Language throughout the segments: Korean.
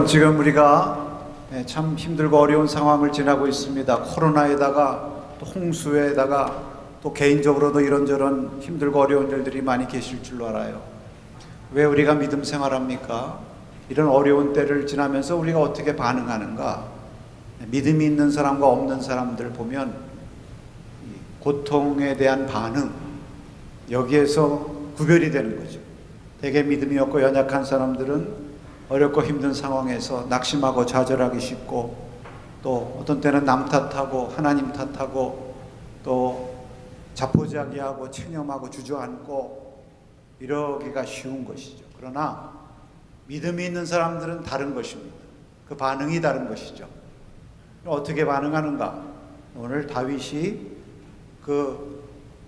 지금 우리가 참 힘들고 어려운 상황을 지나고 있습니다. 코로나에다가 또 홍수에다가 또 개인적으로도 이런저런 힘들고 어려운 일들이 많이 계실 줄로 알아요. 왜 우리가 믿음 생활합니까? 이런 어려운 때를 지나면서 우리가 어떻게 반응하는가? 믿음이 있는 사람과 없는 사람들 보면 고통에 대한 반응, 여기에서 구별이 되는 거죠. 대개 믿음이 없고 연약한 사람들은 어렵고 힘든 상황에서 낙심하고 좌절하기 쉽고, 또 어떤 때는 남 탓하고 하나님 탓하고 또 자포자기하고 체념하고 주저앉고 이러기가 쉬운 것이죠. 그러나 믿음이 있는 사람들은 다른 것입니다. 그 반응이 다른 것이죠. 어떻게 반응하는가? 오늘 다윗이 그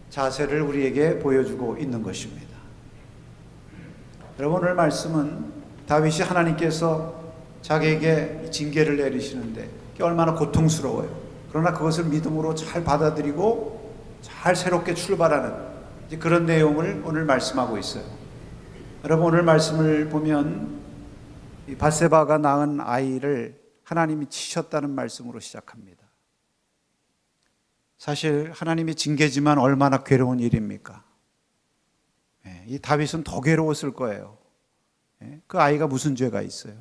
자세를 우리에게 보여주고 있는 것입니다. 여러분, 오늘 말씀은 다윗이 하나님께서 자기에게 징계를 내리시는데 얼마나 고통스러워요. 그러나 그것을 믿음으로 잘 받아들이고 잘 새롭게 출발하는 그런 내용을 오늘 말씀하고 있어요. 여러분, 오늘 말씀을 보면 이 밧세바가 낳은 아이를 하나님이 치셨다는 말씀으로 시작합니다. 사실 하나님이 징계지만 얼마나 괴로운 일입니까? 이 다윗은 더 괴로웠을 거예요. 그 아이가 무슨 죄가 있어요?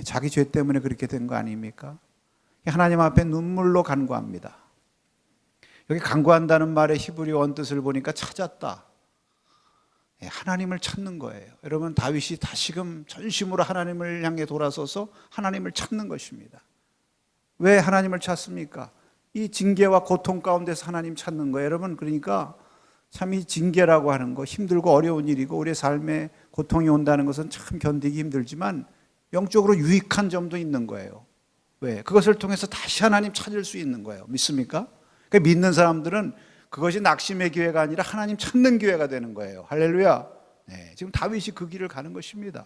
자기 죄 때문에 그렇게 된 거 아닙니까? 하나님 앞에 눈물로 간구합니다. 여기 간구한다는 말의 히브리 원뜻을 보니까 찾았다. 하나님을 찾는 거예요. 여러분, 다윗이 다시금 전심으로 하나님을 향해 돌아서서 하나님을 찾는 것입니다. 왜 하나님을 찾습니까? 이 징계와 고통 가운데서 하나님 찾는 거예요. 여러분, 그러니까 참 이 징계라고 하는 거 힘들고 어려운 일이고 우리의 삶에 고통이 온다는 것은 참 견디기 힘들지만 영적으로 유익한 점도 있는 거예요. 왜? 그것을 통해서 다시 하나님 찾을 수 있는 거예요. 믿습니까? 그러니까 믿는 사람들은 그것이 낙심의 기회가 아니라 하나님 찾는 기회가 되는 거예요. 할렐루야. 지금 다윗이 그 길을 가는 것입니다.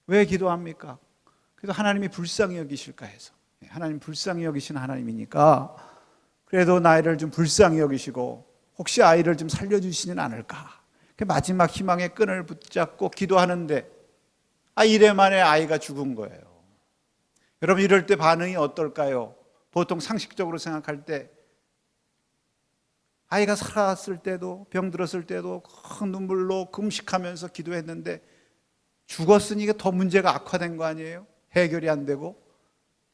왜 기도합니까? 그래서 하나님이 불쌍히 여기실까 해서. 하나님 불쌍히 여기신 하나님이니까 그래도 나이를 좀 불쌍히 여기시고 혹시 아이를 좀 살려주시진 않을까. 마지막 희망의 끈을 붙잡고 기도하는데 이래 만에 아이가 죽은 거예요. 여러분, 이럴 때 반응이 어떨까요? 보통 상식적으로 생각할 때 아이가 살았을 때도 병들었을 때도 큰 눈물로 금식하면서 기도했는데 죽었으니 더 문제가 악화된 거 아니에요? 해결이 안 되고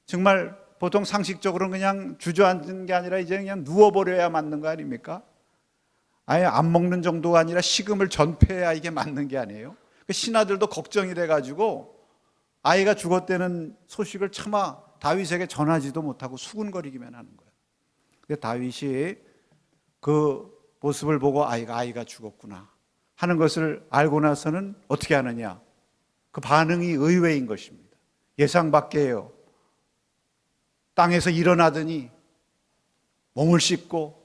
정말 보통 상식적으로는 그냥 주저앉는 게 아니라 이제 그냥 누워버려야 맞는 거 아닙니까? 아예 안 먹는 정도가 아니라 식음을 전폐해야 이게 맞는 게 아니에요? 신하들도 걱정이 돼가지고 아이가 죽었다는 소식을 차마 다윗에게 전하지도 못하고 수군거리기만 하는 거예요. 근데 다윗이 그 모습을 보고 아이가 죽었구나 하는 것을 알고 나서는 어떻게 하느냐? 그 반응이 의외인 것입니다. 예상 밖이에요. 땅에서 일어나더니 몸을 씻고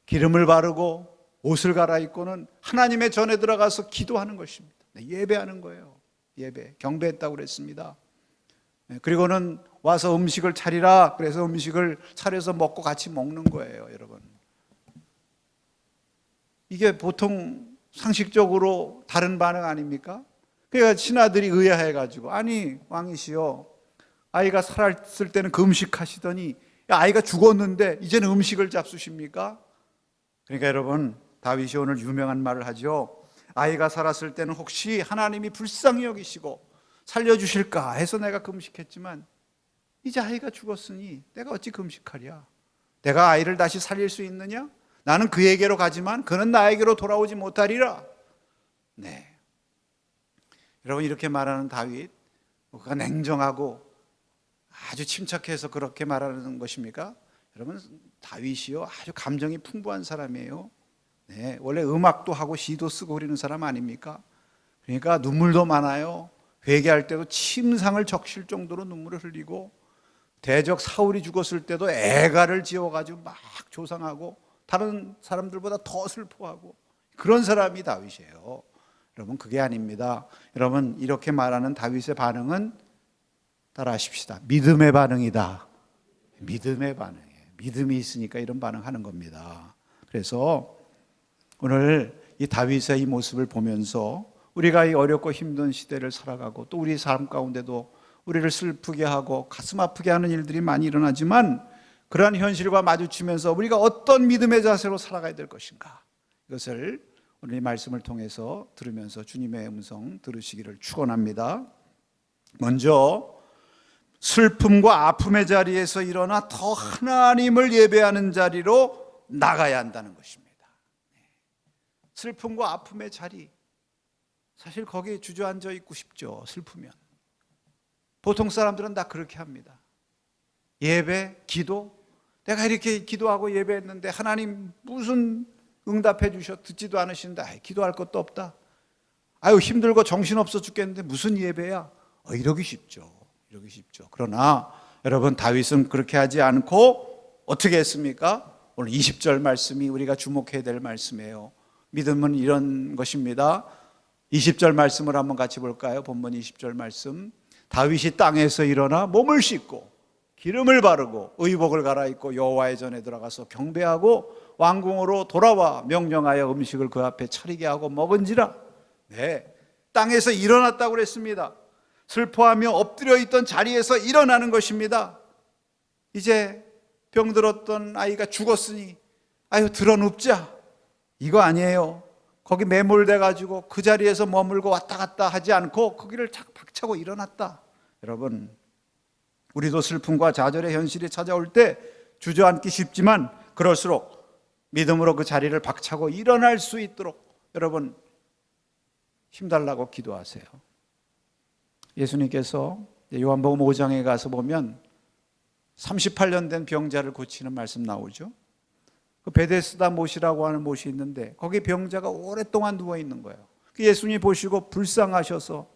기름을 바르고 옷을 갈아입고는 하나님의 전에 들어가서 기도하는 것입니다. 예배하는 거예요. 예배, 경배했다고 그랬습니다. 그리고는 와서 음식을 차리라. 그래서 음식을 차려서 먹고 같이 먹는 거예요, 여러분. 이게 보통 상식적으로 다른 반응 아닙니까? 그러니까 신하들이 의아해가지고 아니 왕이시여, 아이가 살았을 때는 금식하시더니 아이가 죽었는데 이제는 음식을 잡수십니까? 그러니까 여러분, 다윗이 오늘 유명한 말을 하죠. 아이가 살았을 때는 혹시 하나님이 불쌍히 여기시고 살려주실까 해서 내가 금식했지만 이제 아이가 죽었으니 내가 어찌 금식하랴? 내가 아이를 다시 살릴 수 있느냐? 나는 그에게로 가지만 그는 나에게로 돌아오지 못하리라. 여러분, 이렇게 말하는 다윗, 그가 냉정하고 아주 침착해서 그렇게 말하는 것입니까? 여러분, 다윗이요 아주 감정이 풍부한 사람이에요. 원래 음악도 하고 시도 쓰고 그러는 사람 아닙니까? 그러니까 눈물도 많아요. 회개할 때도 침상을 적실 정도로 눈물을 흘리고, 대적 사울이 죽었을 때도 애가를 지어가지고 막 조상하고 다른 사람들보다 더 슬퍼하고 그런 사람이 다윗이에요. 여러분, 그게 아닙니다. 여러분, 이렇게 말하는 다윗의 반응은 따라하십시다. 믿음의 반응이다. 믿음의 반응이에요. 믿음이 있으니까 이런 반응하는 겁니다. 그래서 오늘 이 다윗의 이 모습을 보면서 우리가 이 어렵고 힘든 시대를 살아가고 또 우리 삶 가운데도 우리를 슬프게 하고 가슴 아프게 하는 일들이 많이 일어나지만 그러한 현실과 마주치면서 우리가 어떤 믿음의 자세로 살아가야 될 것인가, 이것을 오늘 이 말씀을 통해서 들으면서 주님의 음성 들으시기를 축원합니다. 먼저 슬픔과 아픔의 자리에서 일어나 더 하나님을 예배하는 자리로 나가야 한다는 것입니다. 슬픔과 아픔의 자리, 사실 거기에 주저앉아 있고 싶죠. 슬프면 보통 사람들은 다 그렇게 합니다. 예배, 기도, 내가 이렇게 기도하고 예배했는데 하나님 무슨 응답해 주셔 듣지도 않으시는데 기도할 것도 없다. 아유 힘들고 정신없어 죽겠는데 무슨 예배야. 이러기 쉽죠. 그러나 여러분, 다윗은 그렇게 하지 않고 어떻게 했습니까? 오늘 20절 말씀이 우리가 주목해야 될 말씀이에요. 믿음은 이런 것입니다. 20절 말씀을 한번 같이 볼까요? 본문 20절 말씀. 다윗이 땅에서 일어나 몸을 씻고 기름을 바르고 의복을 갈아입고 여호와의 전에 들어가서 경배하고 왕궁으로 돌아와 명령하여 음식을 그 앞에 차리게 하고 먹은지라. 네, 땅에서 일어났다고 그랬습니다. 슬퍼하며 엎드려 있던 자리에서 일어나는 것입니다. 이제 병들었던 아이가 죽었으니 아유 드러눕자, 이거 아니에요. 거기 매몰돼 가지고 그 자리에서 머물고 왔다 갔다 하지 않고 거기를 착 박차고 일어났다. 여러분, 우리도 슬픔과 좌절의 현실이 찾아올 때 주저앉기 쉽지만 그럴수록 믿음으로 그 자리를 박차고 일어날 수 있도록 여러분 힘달라고 기도하세요. 예수님께서 요한복음 5장에 가서 보면 38년 된 병자를 고치는 말씀 나오죠. 그 베데스다 못이라고 하는 못이 있는데 거기 병자가 오랫동안 누워 있는 거예요. 예수님이 보시고 불쌍하셔서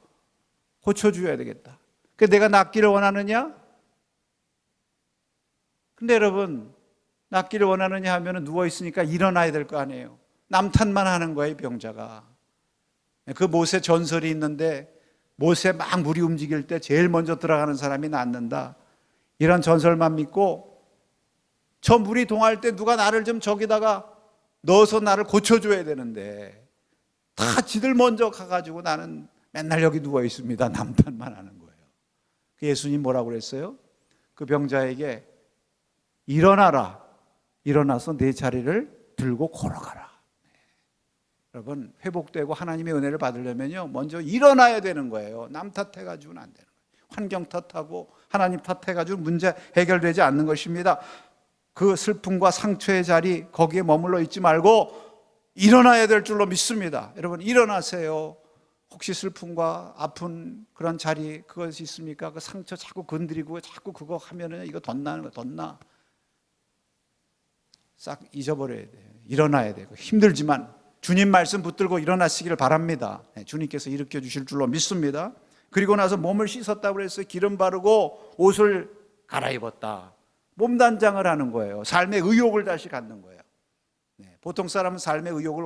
고쳐줘야 되겠다. 내가 낫기를 원하느냐? 근데 여러분, 낫기를 원하느냐 하면 누워 있으니까 일어나야 될 거 아니에요. 남탓만 하는 거예요, 병자가. 그 못에 전설이 있는데 못에 막 물이 움직일 때 제일 먼저 들어가는 사람이 낫는다, 이런 전설만 믿고 저 물이 동할 때 누가 나를 좀 저기다가 넣어서 나를 고쳐줘야 되는데 다 지들 먼저 가가지고 나는 맨날 여기 누워 있습니다. 남탓만 하는 거예요. 예수님 뭐라고 그랬어요? 그 병자에게 일어나라, 일어나서 내 자리를 들고 걸어가라. 여러분, 회복되고 하나님의 은혜를 받으려면요 먼저 일어나야 되는 거예요. 남 탓해가지고는 안 되는 거예요. 환경 탓하고 하나님 탓해가지고 문제 해결되지 않는 것입니다. 그 슬픔과 상처의 자리, 거기에 머물러 있지 말고 일어나야 될 줄로 믿습니다. 여러분, 일어나세요. 혹시 슬픔과 아픈 그런 자리 그것이 있습니까? 그 상처 자꾸 건드리고 자꾸 그거 하면은 이거 덧나는 거 덧나. 싹 잊어버려야 돼요. 일어나야 되고 힘들지만 주님 말씀 붙들고 일어나시기를 바랍니다. 주님께서 일으켜 주실 줄로 믿습니다. 그리고 나서 몸을 씻었다고 그랬어요. 기름 바르고 옷을 갈아입었다. 몸단장을 하는 거예요. 삶의 의욕을 다시 갖는 거예요. 보통 사람은 삶의 의욕을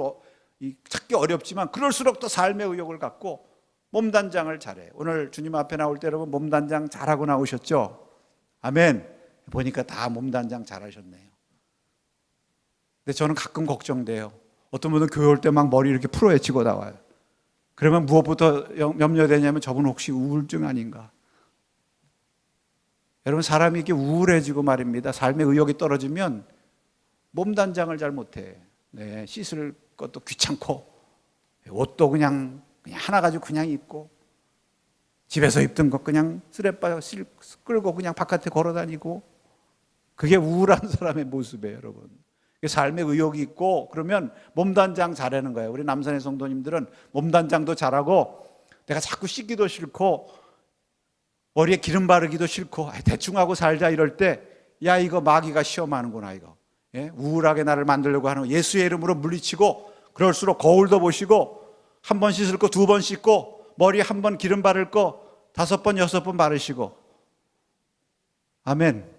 찾기 어렵지만 그럴수록 더 삶의 의욕을 갖고 몸단장을 잘해요. 오늘 주님 앞에 나올 때 여러분 몸단장 잘하고 나오셨죠? 아멘. 보니까 다 몸단장 잘하셨네요. 근데 저는 가끔 걱정돼요. 어떤 분은 교회 올 때 막 머리 이렇게 풀어헤치고 나와요. 그러면 무엇부터 염려되냐면 저분 혹시 우울증 아닌가? 여러분, 사람이 이렇게 우울해지고 말입니다. 삶의 의욕이 떨어지면 몸단장을 잘 못해. 씻을 것도 귀찮고 옷도 그냥 하나 가지고 그냥 입고 집에서 입던 것 그냥 쓰레빠 끌고 그냥 바깥에 걸어다니고, 그게 우울한 사람의 모습이에요. 여러분, 삶의 의욕이 있고 그러면 몸단장 잘하는 거예요. 우리 남산의 성도님들은 몸단장도 잘하고 내가 자꾸 씻기도 싫고 머리에 기름 바르기도 싫고 대충 하고 살자 이럴 때 야 이거 마귀가 시험하는구나, 이거 우울하게 나를 만들려고 하는 거. 예수의 이름으로 물리치고 그럴수록 거울도 보시고 한 번 씻을 거 2번 씻고 머리 한 번 기름 바를 거 5번 6번 바르시고. 아멘.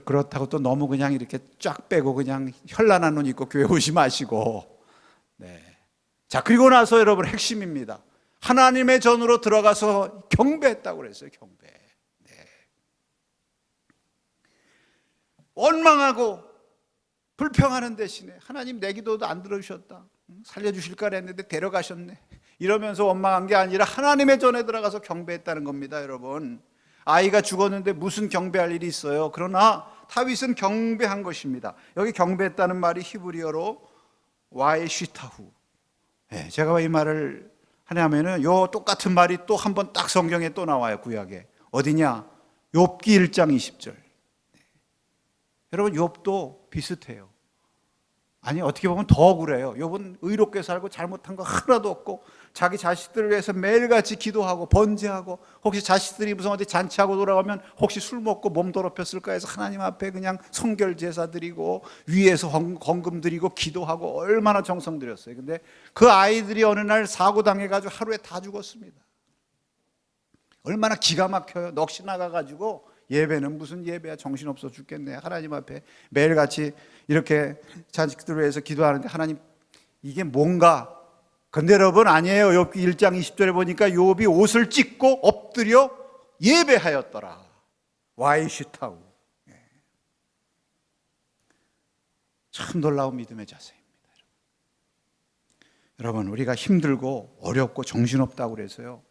그렇다고 또 너무 그냥 이렇게 쫙 빼고 그냥 현란한 눈 있고 교회 오지 마시고. 자, 그리고 나서 여러분 핵심입니다. 하나님의 전으로 들어가서 경배했다고 그랬어요. 경배. 원망하고 불평하는 대신에 하나님 내 기도도 안 들어주셨다, 살려주실까 했는데 데려가셨네, 이러면서 원망한 게 아니라 하나님의 전에 들어가서 경배했다는 겁니다, 여러분. 아이가 죽었는데 무슨 경배할 일이 있어요? 그러나 다윗은 경배한 것입니다. 여기 경배했다는 말이 히브리어로 와이시타후. 제가 왜 이 말을 하냐면은 요 똑같은 말이 또 한 번 딱 성경에 또 나와요, 구약에. 어디냐? 욥기 1장 20절. 여러분, 욥도 비슷해요. 아니, 어떻게 보면 더 그래요. 욥은 의롭게 살고 잘못한 거 하나도 없고 자기 자식들을 위해서 매일같이 기도하고 번제하고, 혹시 자식들이 무슨 어디 잔치하고 돌아가면 혹시 술 먹고 몸 더럽혔을까 해서 하나님 앞에 그냥 성결 제사 드리고 위에서 헌금 드리고 기도하고 얼마나 정성 들였어요. 근데 그 아이들이 어느 날 사고 당해가지고 하루에 다 죽었습니다. 얼마나 기가 막혀요. 넋이 나가가지고 예배는 무슨 예배야, 정신없어 죽겠네. 하나님 앞에 매일같이 이렇게 자식들을 위해서 기도하는데 하나님, 이게 뭔가. 근데 여러분, 아니에요. 욥기 1장 20절에 보니까 욥이 옷을 찢고 엎드려 예배하였더라. 와이시타우. 참 놀라운 믿음의 자세입니다. 여러분, 우리가 힘들고 어렵고 정신없다고 그래서요,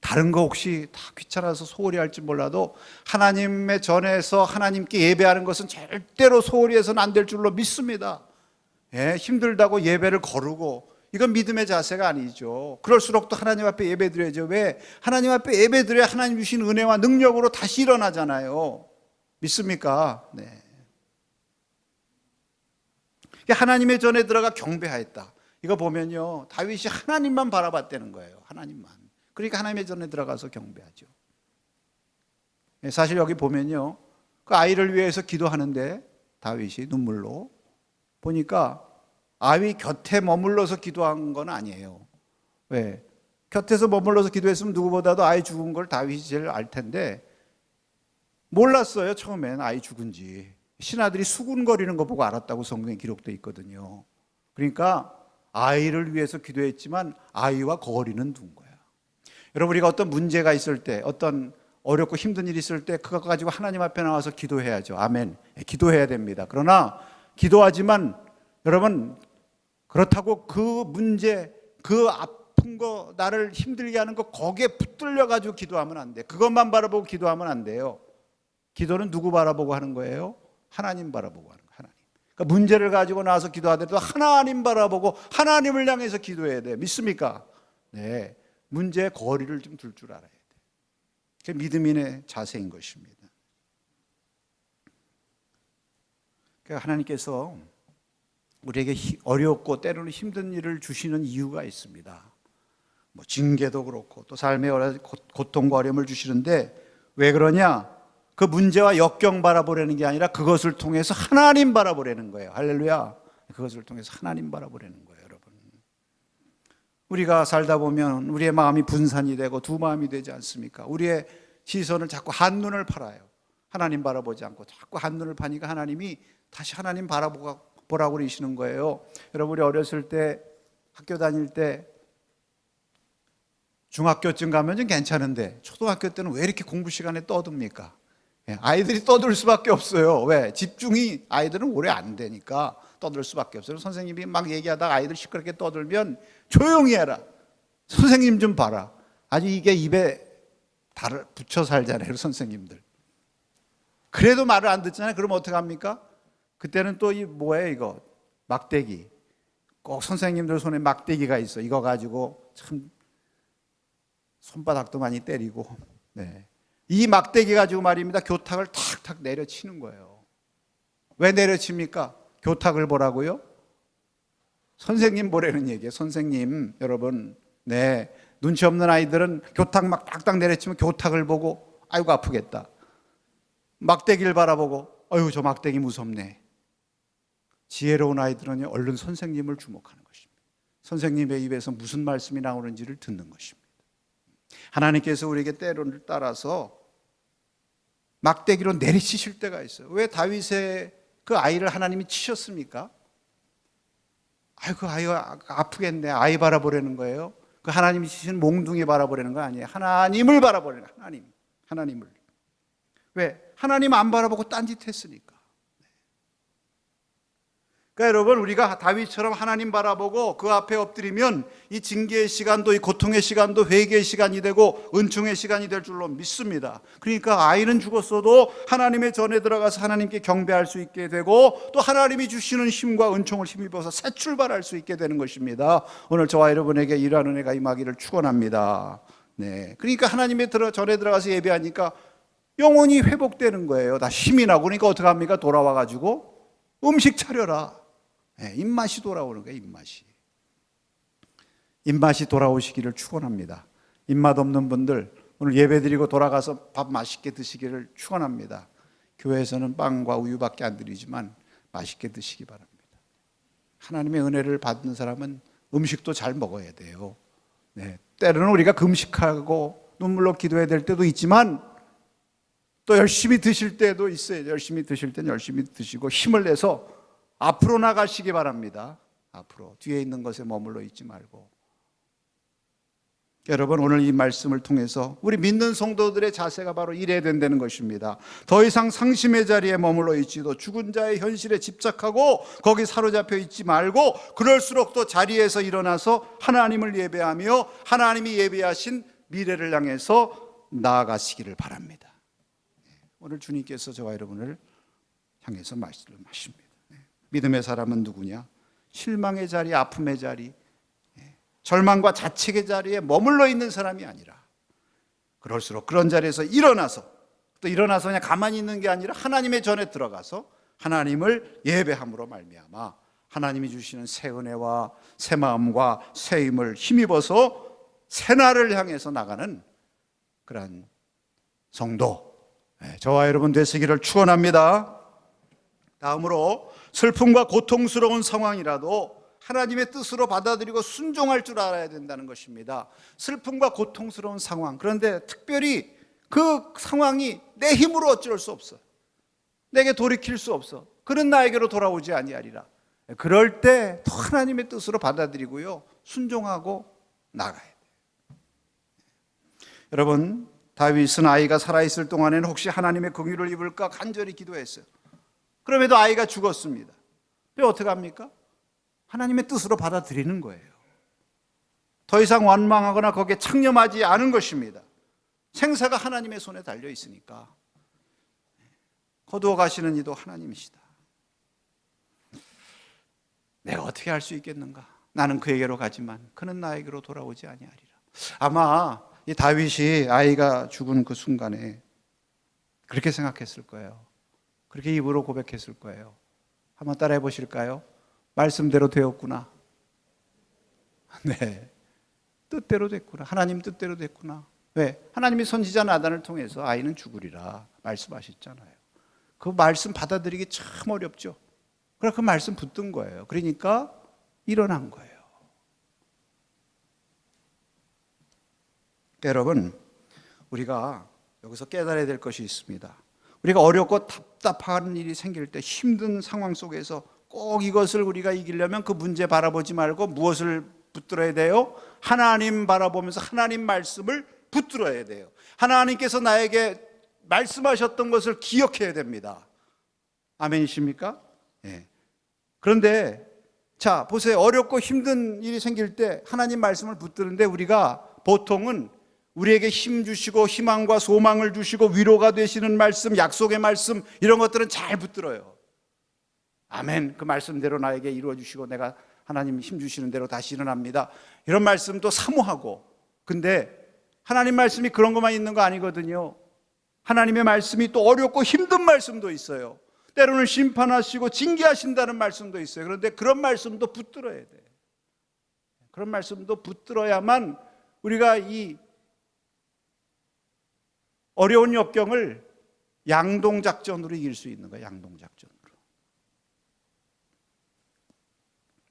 다른 거 혹시 다 귀찮아서 소홀히 할지 몰라도 하나님의 전에서 하나님께 예배하는 것은 절대로 소홀히 해서는 안 될 줄로 믿습니다. 힘들다고 예배를 거르고, 이건 믿음의 자세가 아니죠. 그럴수록 또 하나님 앞에 예배 드려야죠. 왜? 하나님 앞에 예배 드려야 하나님 주신 은혜와 능력으로 다시 일어나잖아요. 믿습니까? 네. 하나님의 전에 들어가 경배하였다. 이거 보면요, 다윗이 하나님만 바라봤다는 거예요. 하나님만. 그러니까 하나님의 전에 들어가서 경배하죠. 사실 여기 보면요, 그 아이를 위해서 기도하는데 다윗이 눈물로 보니까 아이 곁에 머물러서 기도한 건 아니에요. 왜? 곁에서 머물러서 기도했으면 누구보다도 아이 죽은 걸 다윗이 제일 알 텐데 몰랐어요. 처음엔 아이 죽은지. 신하들이 수군거리는 거 보고 알았다고 성경에 기록되어 있거든요. 그러니까 아이를 위해서 기도했지만 아이와 거리는 둔 거야. 여러분, 우리가 어떤 문제가 있을 때, 어떤 어렵고 힘든 일이 있을 때 그거 가지고 하나님 앞에 나와서 기도해야죠. 아멘. 기도해야 됩니다. 그러나 기도하지만 여러분, 그렇다고 그 문제, 그 아픈 거, 나를 힘들게 하는 거 거기에 붙들려 가지고 기도하면 안 돼. 그것만 바라보고 기도하면 안 돼요. 기도는 누구 바라보고 하는 거예요? 하나님 바라보고 하는 거예요. 하나님. 그러니까 문제를 가지고 나와서 기도하더라도 하나님 바라보고 하나님을 향해서 기도해야 돼요. 믿습니까? 네. 문제의 거리를 좀 둘 줄 알아야 돼요. 그게 믿음인의 자세인 것입니다. 그러니까 하나님께서 우리에게 어렵고 때로는 힘든 일을 주시는 이유가 있습니다. 뭐 징계도 그렇고 또 삶의 여러 고통과 어려움을 주시는데 왜 그러냐? 그 문제와 역경 바라보려는 게 아니라 그것을 통해서 하나님 바라보려는 거예요. 할렐루야. 그것을 통해서 하나님 바라보려는 거예요, 여러분. 우리가 살다 보면 우리의 마음이 분산이 되고 두 마음이 되지 않습니까? 우리의 시선을 자꾸 한눈을 팔아요. 하나님 바라보지 않고 자꾸 한눈을 파니까 하나님이 다시 하나님 보라고 그러시는 거예요. 여러분, 우리 어렸을 때 학교 다닐 때 중학교쯤 가면 좀 괜찮은데 초등학교 때는 왜 이렇게 공부 시간에 떠듭니까? 아이들이 떠들 수밖에 없어요. 왜? 집중이 아이들은 오래 안 되니까 떠들 수밖에 없어요. 선생님이 막 얘기하다가 아이들 시끄럽게 떠들면 조용히 해라. 선생님 좀 봐라. 아주 이게 입에 달을 붙여 살잖아요, 선생님들. 그래도 말을 안 듣잖아요. 그럼 어떡합니까? 그때는 또 이 뭐예요, 이거? 막대기. 꼭 선생님들 손에 막대기가 있어. 이거 가지고 참 손바닥도 많이 때리고. 네. 이 막대기 가지고 말입니다. 교탁을 탁탁 내려치는 거예요. 왜 내려칩니까? 교탁을 보라고요? 선생님 보라는 얘기예요. 선생님, 여러분. 네. 눈치 없는 아이들은 교탁 막 딱딱 내려치면 교탁을 보고 아이고 아프겠다. 막대기를 바라보고 아유 저 막대기 무섭네. 지혜로운 아이들은 얼른 선생님을 주목하는 것입니다. 선생님의 입에서 무슨 말씀이 나오는지를 듣는 것입니다. 하나님께서 우리에게 때를 따라서 막대기로 내리치실 때가 있어요. 왜 다윗의 그 아이를 하나님이 치셨습니까? 아이고 아이가 아프겠네. 아이 바라보려는 거예요. 그 하나님이 치신 몽둥이 바라보려는 거 아니에요. 하나님을 바라보려는 거예요. 하나님을. 왜? 하나님 안 바라보고 딴짓 했으니까. 그러니까 여러분, 우리가 다윗처럼 하나님 바라보고 그 앞에 엎드리면 이 징계의 시간도, 이 고통의 시간도 회개의 시간이 되고 은총의 시간이 될 줄로 믿습니다. 그러니까 아이는 죽었어도 하나님의 전에 들어가서 하나님께 경배할 수 있게 되고, 또 하나님이 주시는 힘과 은총을 힘입어서 새 출발할 수 있게 되는 것입니다. 오늘 저와 여러분에게 이러한 은혜가 임하기를 축원합니다. 네, 그러니까 하나님의 전에 들어가서 예배하니까 영혼이 회복되는 거예요. 다 힘이 나고. 그러니까 어떻게 합니까? 돌아와가지고 음식 차려라. 네, 입맛이 돌아오는 거예요. 입맛이 돌아오시기를 축원합니다. 입맛 없는 분들 오늘 예배드리고 돌아가서 밥 맛있게 드시기를 축원합니다. 교회에서는 빵과 우유밖에 안 드리지만 맛있게 드시기 바랍니다. 하나님의 은혜를 받는 사람은 음식도 잘 먹어야 돼요. 네, 때로는 우리가 금식하고 눈물로 기도해야 될 때도 있지만 또 열심히 드실 때도 있어요. 열심히 드실 때는 열심히 드시고 힘을 내서 앞으로 나가시기 바랍니다. 앞으로, 뒤에 있는 것에 머물러 있지 말고. 여러분, 오늘 이 말씀을 통해서 우리 믿는 성도들의 자세가 바로 이래야 된다는 것입니다. 더 이상 상심의 자리에 머물러 있지도, 죽은 자의 현실에 집착하고 거기 사로잡혀 있지 말고, 그럴수록 또 자리에서 일어나서 하나님을 예배하며 하나님이 예배하신 미래를 향해서 나아가시기를 바랍니다. 오늘 주님께서 저와 여러분을 향해서 말씀하십니다. 믿음의 사람은 누구냐? 실망의 자리, 아픔의 자리, 절망과 자책의 자리에 머물러 있는 사람이 아니라, 그럴수록 그런 자리에서 일어나서, 또 일어나서 그냥 가만히 있는 게 아니라 하나님의 전에 들어가서 하나님을 예배함으로 말미암아 하나님이 주시는 새 은혜와 새 마음과 새 힘을 힘입어서 새날을 향해서 나가는 그러한 성도, 저와 여러분 되시기를 축원합니다. 다음으로, 슬픔과 고통스러운 상황이라도 하나님의 뜻으로 받아들이고 순종할 줄 알아야 된다는 것입니다. 슬픔과 고통스러운 상황, 그런데 특별히 그 상황이 내 힘으로 어쩔 수 없어, 내게 돌이킬 수 없어, 그는 나에게로 돌아오지 아니하리라. 그럴 때 더 하나님의 뜻으로 받아들이고요, 순종하고 나가야 돼요. 여러분, 다윗은 아이가 살아있을 동안에는 혹시 하나님의 긍휼을 입을까 간절히 기도했어요. 그럼에도 아이가 죽었습니다. 그래서 어떻게 합니까? 하나님의 뜻으로 받아들이는 거예요. 더 이상 원망하거나 거기에 창념하지 않은 것입니다. 생사가 하나님의 손에 달려 있으니까. 거두어 가시는 이도 하나님이시다. 내가 어떻게 할 수 있겠는가? 나는 그에게로 가지만 그는 나에게로 돌아오지 아니하리라. 아마 이 다윗이 아이가 죽은 그 순간에 그렇게 생각했을 거예요. 그렇게 입으로 고백했을 거예요. 한번 따라해 보실까요? 말씀대로 되었구나. 네, 뜻대로 됐구나. 하나님 뜻대로 됐구나. 왜? 하나님이 선지자 나단을 통해서 아이는 죽으리라 말씀하셨잖아요. 그 말씀 받아들이기 참 어렵죠. 그래서 그 말씀 붙든 거예요. 그러니까 일어난 거예요. 여러분, 우리가 여기서 깨달아야 될 것이 있습니다. 우리가 어렵고 답답한 일이 생길 때, 힘든 상황 속에서 꼭 이것을 우리가 이기려면 그 문제 바라보지 말고 무엇을 붙들어야 돼요? 하나님 바라보면서 하나님 말씀을 붙들어야 돼요. 하나님께서 나에게 말씀하셨던 것을 기억해야 됩니다. 아멘이십니까? 네. 그런데 자, 보세요. 어렵고 힘든 일이 생길 때 하나님 말씀을 붙드는데, 우리가 보통은 우리에게 힘 주시고 희망과 소망을 주시고 위로가 되시는 말씀, 약속의 말씀, 이런 것들은 잘 붙들어요. 아멘, 그 말씀대로 나에게 이루어 주시고 내가 하나님 힘 주시는 대로 다시 일어납니다, 이런 말씀도 사모하고. 근데 하나님 말씀이 그런 것만 있는 거 아니거든요. 하나님의 말씀이 또 어렵고 힘든 말씀도 있어요. 때로는 심판하시고 징계하신다는 말씀도 있어요. 그런데 그런 말씀도 붙들어야 돼. 그런 말씀도 붙들어야만 우리가 이 어려운 역경을 양동작전으로 이길 수 있는 거예요. 양동작전으로.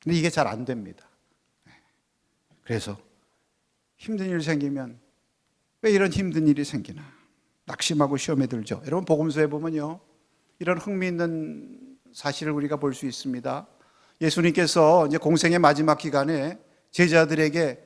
근데 이게 잘 안 됩니다. 그래서 힘든 일이 생기면 왜 이런 힘든 일이 생기나 낙심하고 시험에 들죠. 여러분, 복음서에 보면요, 이런 흥미있는 사실을 우리가 볼 수 있습니다. 예수님께서 이제 공생의 마지막 기간에 제자들에게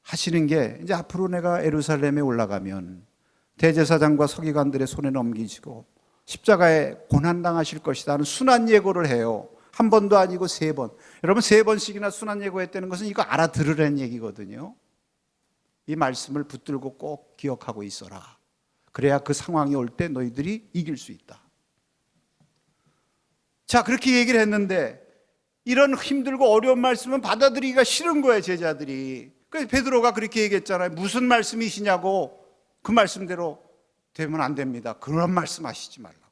하시는 게, 이제 앞으로 내가 예루살렘에 올라가면 대제사장과 서기관들의 손에 넘기시고 십자가에 고난당하실 것이다 하는 순한 예고를 해요. 한 번도 아니고 세 번. 여러분, 세 번씩이나 순환 예고했다는 것은 이거 알아들으라는 얘기거든요. 이 말씀을 붙들고 꼭 기억하고 있어라. 그래야 그 상황이 올 때 너희들이 이길 수 있다. 자, 그렇게 얘기를 했는데 이런 힘들고 어려운 말씀은 받아들이기가 싫은 거예요, 제자들이. 그래서 베드로가 그렇게 얘기했잖아요. 무슨 말씀이시냐고. 그 말씀대로 되면 안 됩니다. 그런 말씀 하시지 말라고.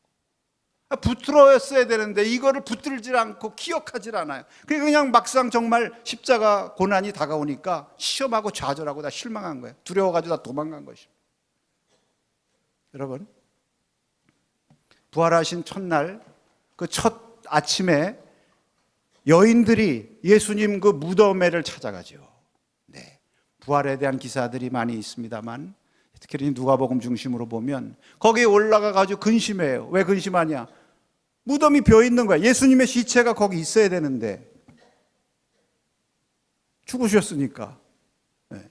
붙들었어야 되는데 이거를 붙들질 않고 기억하질 않아요. 그냥 막상 정말 십자가 고난이 다가오니까 시험하고 좌절하고 다 실망한 거예요. 두려워가지고 다 도망간 것입니다. 여러분, 부활하신 첫날 그 첫 아침에 여인들이 예수님 그 무덤에를 찾아가죠. 네, 부활에 대한 기사들이 많이 있습니다만 특히 누가복음 중심으로 보면 거기에 올라가 가지고 근심해요. 왜 근심하냐? 무덤이 비어 있는 거야. 예수님의 시체가 거기 있어야 되는데 죽으셨으니까. 네.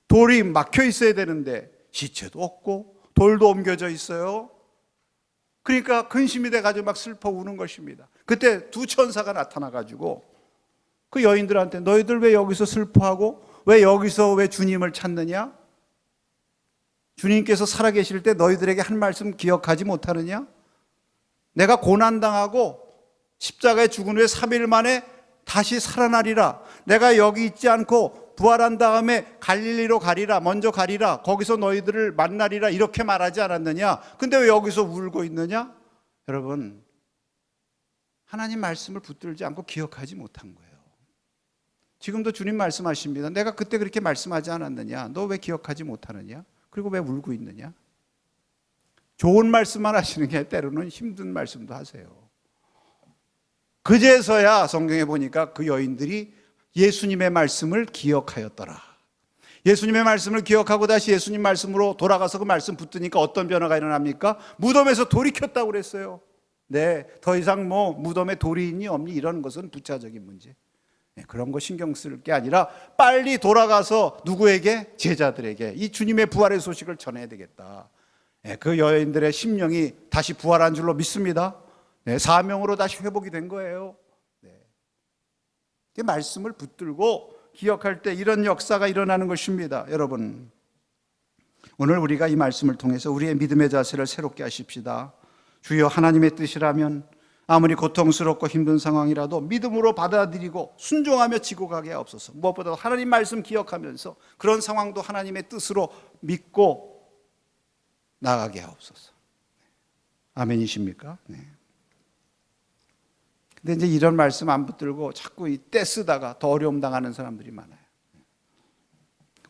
돌이 막혀 있어야 되는데 시체도 없고 돌도 옮겨져 있어요. 그러니까 근심이 돼가지고 막 슬퍼 우는 것입니다. 그때 두 천사가 나타나가지고 그 여인들한테 너희들 왜 여기서 슬퍼하고 왜 여기서 왜 주님을 찾느냐? 주님께서 살아계실 때 너희들에게 한 말씀 기억하지 못하느냐? 내가 고난당하고 십자가에 죽은 후에 3일 만에 다시 살아나리라. 내가 여기 있지 않고 부활한 다음에 갈릴리로 가리라. 먼저 가리라. 거기서 너희들을 만나리라. 이렇게 말하지 않았느냐? 근데 왜 여기서 울고 있느냐? 여러분, 하나님 말씀을 붙들지 않고 기억하지 못한 거예요. 지금도 주님 말씀하십니다. 내가 그때 그렇게 말씀하지 않았느냐? 너 왜 기억하지 못하느냐? 그리고 왜 울고 있느냐? 좋은 말씀만 하시는 게 때로는 힘든 말씀도 하세요. 그제서야 성경에 보니까 그 여인들이 예수님의 말씀을 기억하였더라. 예수님의 말씀을 기억하고 다시 예수님 말씀으로 돌아가서 그 말씀 붙드니까 어떤 변화가 일어납니까? 무덤에서 돌이 켰다고 그랬어요. 네, 더 이상 뭐 무덤에 돌이 있니 없니 이런 것은 부차적인 문제. 네, 그런 거 신경 쓸 게 아니라 빨리 돌아가서 누구에게? 제자들에게 이 주님의 부활의 소식을 전해야 되겠다. 네, 그 여인들의 심령이 다시 부활한 줄로 믿습니다. 네, 사명으로 다시 회복이 된 거예요. 네. 말씀을 붙들고 기억할 때 이런 역사가 일어나는 것입니다. 여러분, 오늘 우리가 이 말씀을 통해서 우리의 믿음의 자세를 새롭게 하십시다. 주여, 하나님의 뜻이라면 아무리 고통스럽고 힘든 상황이라도 믿음으로 받아들이고 순종하며 지고 가게 하옵소서. 무엇보다 하나님 말씀 기억하면서 그런 상황도 하나님의 뜻으로 믿고 나가게 하옵소서. 아멘이십니까? 네. 근데 이제 이런 말씀 안 붙들고 자꾸 이 떼 쓰다가 더 어려움 당하는 사람들이 많아요.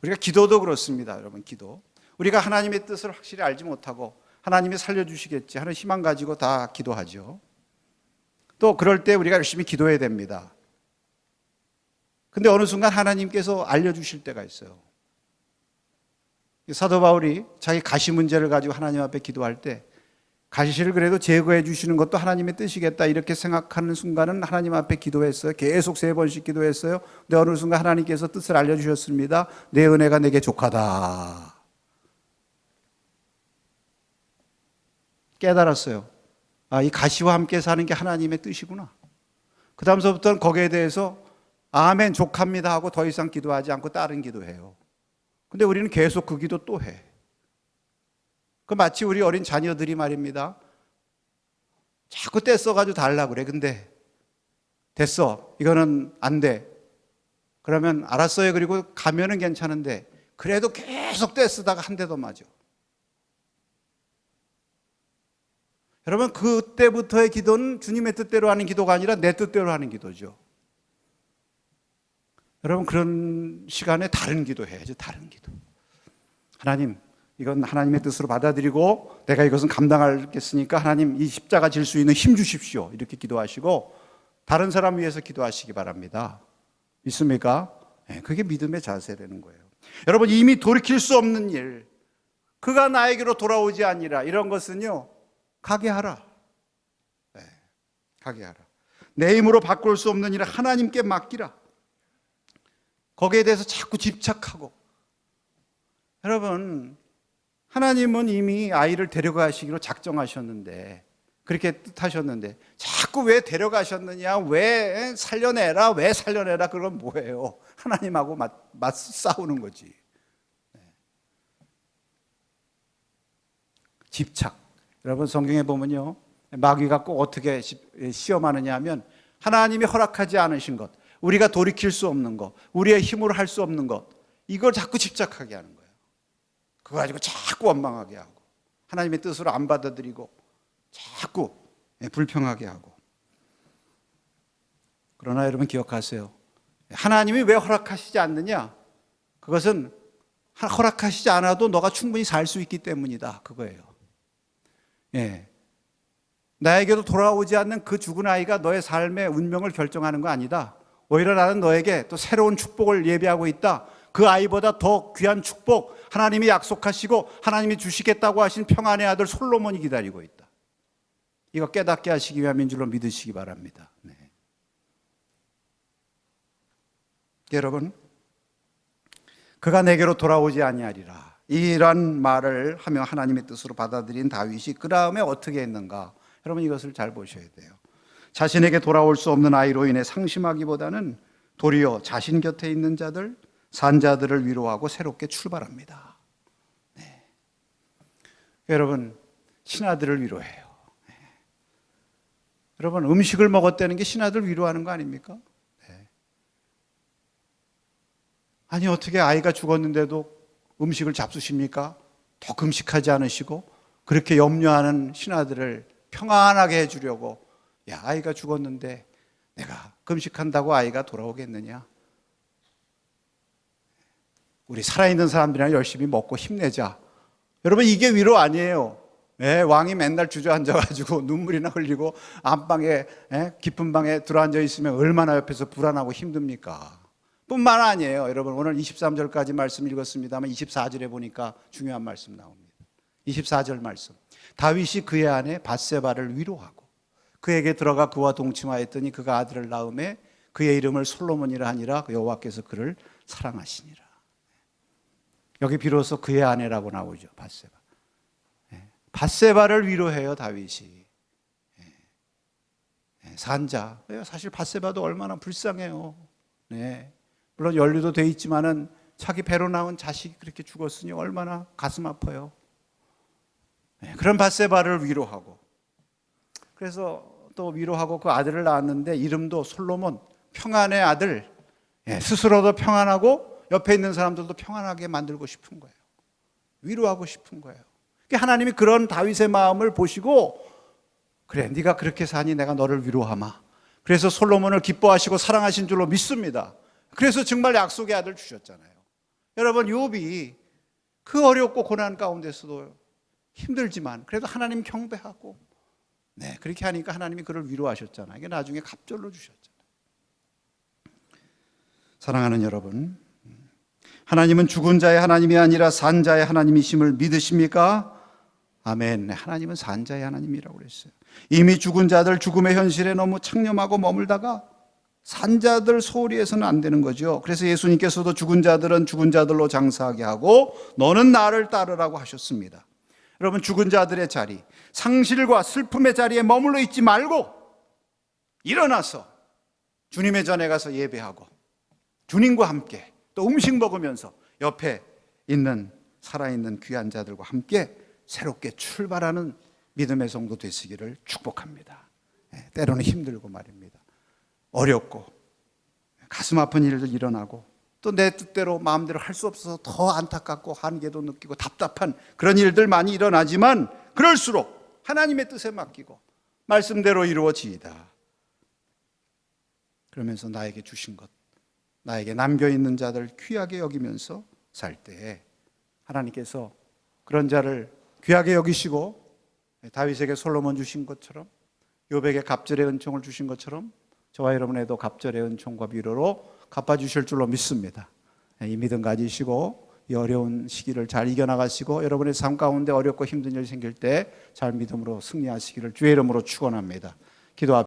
우리가 기도도 그렇습니다, 여러분. 기도. 우리가 하나님의 뜻을 확실히 알지 못하고 하나님이 살려주시겠지 하는 희망 가지고 다 기도하죠. 또 그럴 때 우리가 열심히 기도해야 됩니다. 근데 어느 순간 하나님께서 알려주실 때가 있어요. 사도 바울이 자기 가시 문제를 가지고 하나님 앞에 기도할 때 가시를 그래도 제거해 주시는 것도 하나님의 뜻이겠다 이렇게 생각하는 순간은 하나님 앞에 기도했어요. 계속 3번씩 기도했어요. 근데 어느 순간 하나님께서 뜻을 알려주셨습니다. 내 은혜가 내게 족하다. 깨달았어요. 아, 이 가시와 함께 사는 게 하나님의 뜻이구나. 그 다음서부터는 거기에 대해서 아멘 족합니다 하고 더 이상 기도하지 않고 다른 기도해요. 근데 우리는 계속 그 기도 또 해. 그 마치 우리 어린 자녀들이 말입니다. 자꾸 떼써가지고 달라고 그래. 근데 됐어. 이거는 안 돼. 그러면 알았어요. 그리고 가면은 괜찮은데 그래도 계속 떼쓰다가 한 대도 맞아. 여러분, 그때부터의 기도는 주님의 뜻대로 하는 기도가 아니라 내 뜻대로 하는 기도죠. 여러분, 그런 시간에 다른 기도 해야죠. 다른 기도. 하나님, 이건 하나님의 뜻으로 받아들이고 내가 이것은 감당하겠으니까 하나님 이 십자가 질 수 있는 힘 주십시오. 이렇게 기도하시고 다른 사람 위해서 기도하시기 바랍니다. 믿습니까? 네, 그게 믿음의 자세라는 거예요. 여러분, 이미 돌이킬 수 없는 일, 그가 나에게로 돌아오지 아니라 이런 것은요, 가게 하라. 네, 가게 하라. 내 힘으로 바꿀 수 없는 일을 하나님께 맡기라. 거기에 대해서 자꾸 집착하고. 여러분, 하나님은 이미 아이를 데려가시기로 작정하셨는데, 그렇게 뜻하셨는데 자꾸 자꾸 왜 데려가셨느냐, 왜 살려내라, 왜 살려내라, 그건 뭐예요? 하나님하고 맞싸우는 거지. 집착. 여러분 성경에 보면요, 마귀가 꼭 어떻게 시험하느냐 하면 하나님이 허락하지 않으신 것, 우리가 돌이킬 수 없는 것, 우리의 힘으로 할 수 없는 것, 이걸 자꾸 집착하게 하는 거예요. 그거 가지고 자꾸 원망하게 하고 하나님의 뜻으로 안 받아들이고 자꾸 불평하게 하고. 그러나 여러분 기억하세요. 하나님이 왜 허락하시지 않느냐? 그것은 허락하시지 않아도 너가 충분히 살 수 있기 때문이다, 그거예요. 예. 나에게도 돌아오지 않는 그 죽은 아이가 너의 삶의 운명을 결정하는 거 아니다. 오히려 나는 너에게 또 새로운 축복을 예비하고 있다. 그 아이보다 더 귀한 축복, 하나님이 약속하시고 하나님이 주시겠다고 하신 평안의 아들 솔로몬이 기다리고 있다. 이거 깨닫게 하시기 위함인 줄로 믿으시기 바랍니다. 네. 여러분, 그가 내게로 돌아오지 아니하리라, 이런 말을 하며 하나님의 뜻으로 받아들인 다윗이 그 다음에 어떻게 했는가? 여러분 이것을 잘 보셔야 돼요. 자신에게 돌아올 수 없는 아이로 인해 상심하기보다는 도리어 자신 곁에 있는 자들, 산자들을 위로하고 새롭게 출발합니다. 네. 여러분, 신하들을 위로해요. 네. 여러분, 음식을 먹었다는 게 신하들 위로하는 거 아닙니까? 네. 아니 어떻게 아이가 죽었는데도 음식을 잡수십니까? 더 금식하지 않으시고 그렇게 염려하는 신하들을 평안하게 해주려고, 야, 아이가 죽었는데 내가 금식한다고 아이가 돌아오겠느냐? 우리 살아있는 사람들이랑 열심히 먹고 힘내자. 여러분 이게 위로 아니에요. 예, 왕이 맨날 주저앉아가지고 눈물이나 흘리고 안방에, 깊은 방에 들어앉아 있으면 얼마나 옆에서 불안하고 힘듭니까? 뿐만 아니에요. 여러분 오늘 23절까지 말씀 읽었습니다만 24절에 보니까 중요한 말씀 나옵니다. 24절 말씀. 다윗이 그의 아내 밧세바를 위로하고 그에게 들어가 그와 동침하였더니 그가 아들을 낳음에 그의 이름을 솔로몬이라 하니라. 여호와께서 그를 사랑하시니라. 여기 비로소 그의 아내라고 나오죠. 밧세바. 밧세바를 위로해요, 다윗이. 산자. 사실 밧세바도 얼마나 불쌍해요. 네. 물론 연루도 돼 있지만은 자기 배로 나온 자식이 그렇게 죽었으니 얼마나 가슴 아파요. 그런 밧세바를 위로하고, 그래서 또 위로하고 그 아들을 낳았는데 이름도 솔로몬, 평안의 아들. 스스로도 평안하고 옆에 있는 사람들도 평안하게 만들고 싶은 거예요. 위로하고 싶은 거예요. 하나님이 그런 다윗의 마음을 보시고, 그래 네가 그렇게 사니 내가 너를 위로하마. 그래서 솔로몬을 기뻐하시고 사랑하신 줄로 믿습니다. 그래서 정말 약속의 아들 주셨잖아요. 여러분 욥이 그 어렵고 고난 가운데서도 힘들지만 그래도 하나님 경배하고, 네, 그렇게 하니까 하나님이 그를 위로하셨잖아요. 이게 나중에 갑절로 주셨잖아요. 사랑하는 여러분, 하나님은 죽은 자의 하나님이 아니라 산 자의 하나님이심을 믿으십니까? 아멘. 하나님은 산 자의 하나님이라고 그랬어요. 이미 죽은 자들 죽음의 현실에 너무 창념하고 머물다가 산 자들 소홀히 해서는 안 되는 거죠. 그래서 예수님께서도 죽은 자들은 죽은 자들로 장사하게 하고 너는 나를 따르라고 하셨습니다. 여러분 죽은 자들의 자리, 상실과 슬픔의 자리에 머물러 있지 말고 일어나서 주님의 전에 가서 예배하고 주님과 함께 또 음식 먹으면서 옆에 있는 살아있는 귀한 자들과 함께 새롭게 출발하는 믿음의 성도 되시기를 축복합니다. 때로는 힘들고 말입니다. 어렵고 가슴 아픈 일들 일어나고 또 내 뜻대로 마음대로 할 수 없어서 더 안타깝고 한계도 느끼고 답답한 그런 일들 많이 일어나지만 그럴수록 하나님의 뜻에 맡기고 말씀대로 이루어지이다. 그러면서 나에게 주신 것, 나에게 남겨있는 자들 귀하게 여기면서 살 때 하나님께서 그런 자를 귀하게 여기시고 다윗에게 솔로몬 주신 것처럼 욥에게 갑절의 은총을 주신 것처럼 저와 여러분에도 갑절의 은총과 위로로 갚아주실 줄로 믿습니다. 이 믿음 가지시고 이 어려운 시기를 잘 이겨나가시고 여러분의 삶 가운데 어렵고 힘든 일 생길 때 잘 믿음으로 승리하시기를 주의 이름으로 축원합니다. 기도합니다.